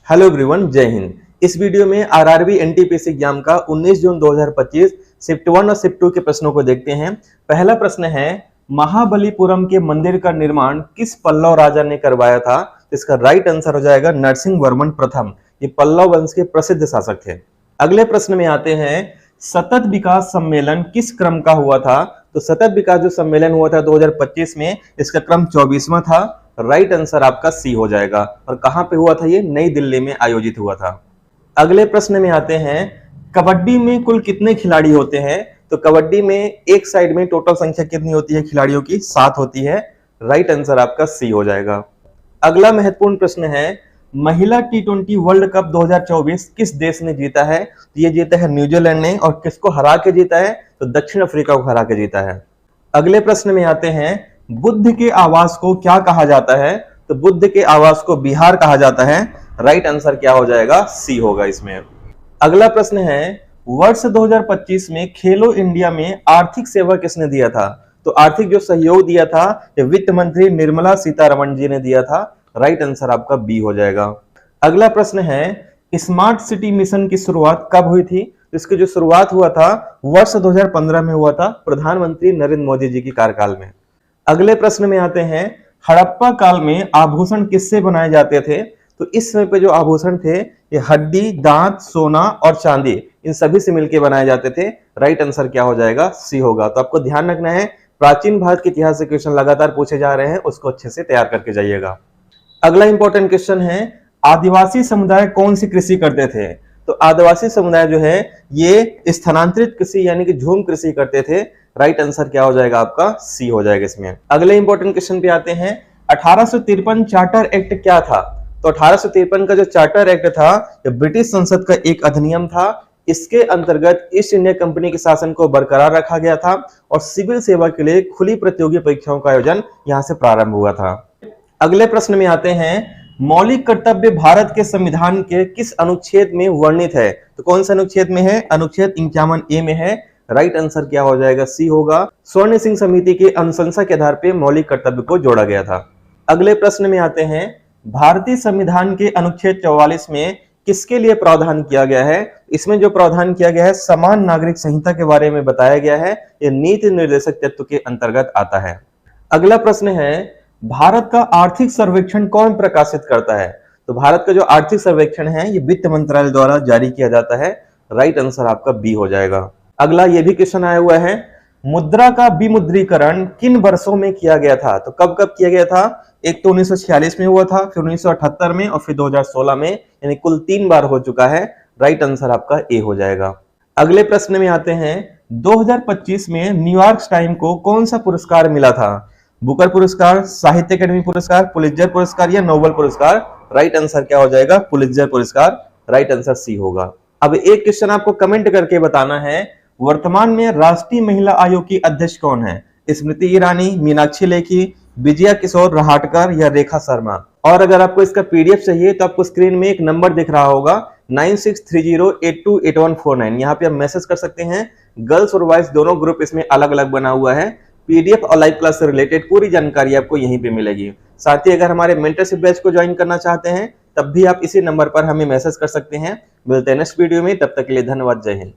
Hello everyone, जय हिंद। इस video में आरआरबी एनटीपीसी एग्जाम का 19 जून 2025 शिफ्ट 1 और शिफ्ट 2 के प्रश्नों को देखते हैं। पहला प्रश्न है, महाबलीपुरम के मंदिर का निर्माण किस पल्लव राजा ने करवाया था? तो इसका राइट आंसर हो जाएगा नरसिंह वर्मन प्रथम। ये पल्लव वंश के प्रसिद्ध शासक थे। अगले प्रश्न में आते हैं, सतत विकास सम्मेलन किस क्रम का हुआ था? तो सतत विकास जो सम्मेलन हुआ था 2025 में, इसका क्रम 24वां था। राइट आंसर आपका सी हो जाएगा। और कहां पे हुआ था? ये नई दिल्ली में आयोजित हुआ था। अगले प्रश्न में आते हैं, कबड्डी में कुल कितने खिलाड़ी होते हैं? तो कबड्डी में एक साइड में टोटल संख्या कितनी होती है खिलाड़ियों की? 7 होती है। राइट आंसर आपका सी हो जाएगा। अगला महत्वपूर्ण प्रश्न है, महिला T20 वर्ल्ड कप 2024 किस देश ने जीता है? तो ये जीता है न्यूजीलैंड ने। और किसको हरा के जीता है? तो दक्षिण अफ्रीका को हरा के जीता है। अगले प्रश्न में आते हैं, बुद्ध के आवास को क्या कहा जाता है? तो बुद्ध के आवास को बिहार कहा जाता है। राइट आंसर क्या हो जाएगा? सी होगा इसमें। अगला प्रश्न है, वर्ष 2025 में खेलो इंडिया में आर्थिक सेवा किसने दिया था? तो आर्थिक जो सहयोग दिया था ये वित्त मंत्री निर्मला सीतारमण जी ने दिया था। राइट आंसर आपका बी हो जाएगा। अगला प्रश्न है, स्मार्ट सिटी मिशन की शुरुआत कब हुई थी? इसकी जो शुरुआत हुआ था वर्ष 2015 में हुआ था, प्रधानमंत्री नरेंद्र मोदी जी के कार्यकाल में। अगले प्रश्न में आते हैं, हड़प्पा काल में आभूषण किससे बनाए जाते थे? तो इस समय पे जो आभूषण थे ये हड्डी, दांत, सोना और चांदी, इन सभी से मिलकर बनाए जाते थे। राइट आंसर क्या हो जाएगा? सी होगा। तो आपको ध्यान रखना है, प्राचीन भारत के इतिहास से क्वेश्चन लगातार पूछे जा रहे हैं, उसको अच्छे से तैयार करके जाइएगा। अगला इंपॉर्टेंट क्वेश्चन है, आदिवासी समुदाय कौन सी कृषि करते थे? तो आदिवासी समुदाय जो है ये स्थानांतरित कृषि यानी कि झूम कृषि करते थे। राइट आंसर क्या हो जाएगा? आपका सी हो जाएगा इसमें। अगले इंपॉर्टेंट क्वेश्चन पे आते हैं, 1853 चार्टर एक्ट क्या था? तो 1853 का जो चार्टर एक्ट था ये ब्रिटिश संसद का एक अधिनियम था। इसके अंतर्गत ईस्ट इंडिया कंपनी के शासन को बरकरार रखा गया था और सिविल सेवा के लिए खुली प्रतियोगी परीक्षाओं का आयोजन यहां से प्रारंभ हुआ था। अगले प्रश्न में आते हैं, मौलिक कर्तव्य भारत के संविधान के किस अनुच्छेद में वर्णित है? तो कौन सा अनुच्छेद में है? अनुच्छेद 51A में है। राइट आंसर क्या हो जाएगा? सी होगा। स्वर्ण सिंह समिति की अनुशंसा के आधार पर मौलिक कर्तव्य को जोड़ा गया था। अगले प्रश्न में आते हैं, भारतीय संविधान के अनुच्छेद 44 में किसके लिए प्रावधान किया गया है? इसमें जो प्रावधान किया गया है समान नागरिक संहिता के बारे में बताया गया है। यह नीति निर्देशक तत्व के अंतर्गत आता है। अगला प्रश्न है, भारत का आर्थिक सर्वेक्षण कौन प्रकाशित करता है? तो भारत का जो आर्थिक सर्वेक्षण है ये वित्त मंत्रालय द्वारा जारी किया जाता है। राइट आंसर आपका बी हो जाएगा। अगला ये भी क्वेश्चन आया हुआ है, मुद्रा का विमुद्रीकरण किन वर्षों में किया गया था? तो कब कब किया गया था? एक तो 1946 में हुआ था, फिर 1978 में और फिर 2016 में, यानी कुल 3 बार हो चुका है। राइट आंसर आपका ए हो जाएगा। अगले प्रश्न में आते हैं, 2025 में न्यूयॉर्क टाइम्स को कौन सा पुरस्कार मिला था? बुकर पुरस्कार, साहित्य अकादमी पुरस्कार, पुलित्जर पुरस्कार या नोबेल पुरस्कार? राइट आंसर क्या हो जाएगा? पुलित्जर पुरस्कार। राइट आंसर सी होगा। अब एक क्वेश्चन आपको कमेंट करके बताना है, वर्तमान में राष्ट्रीय महिला आयोग की अध्यक्ष कौन है? स्मृति ईरानी, मीनाक्षी लेखी, विजया किशोर रहाटकर या रेखा शर्मा? और अगर आपको इसका पीडीएफ चाहिए तो आपको स्क्रीन में एक नंबर दिख रहा होगा 9630828149, यहाँ पे आप मैसेज कर सकते हैं। गर्ल्स और बॉयज दोनों ग्रुप इसमें अलग अलग बना हुआ है। पीडीएफ और लाइव क्लास से रिलेटेड पूरी जानकारी आपको यहीं पे मिलेगी। साथ ही अगर हमारे मेंटरशिप बैच को ज्वाइन करना चाहते हैं तब भी आप इसी नंबर पर हमें मैसेज कर सकते हैं। मिलते हैं नेक्स्ट वीडियो में, तब तक के लिए धन्यवाद। जय हिंद।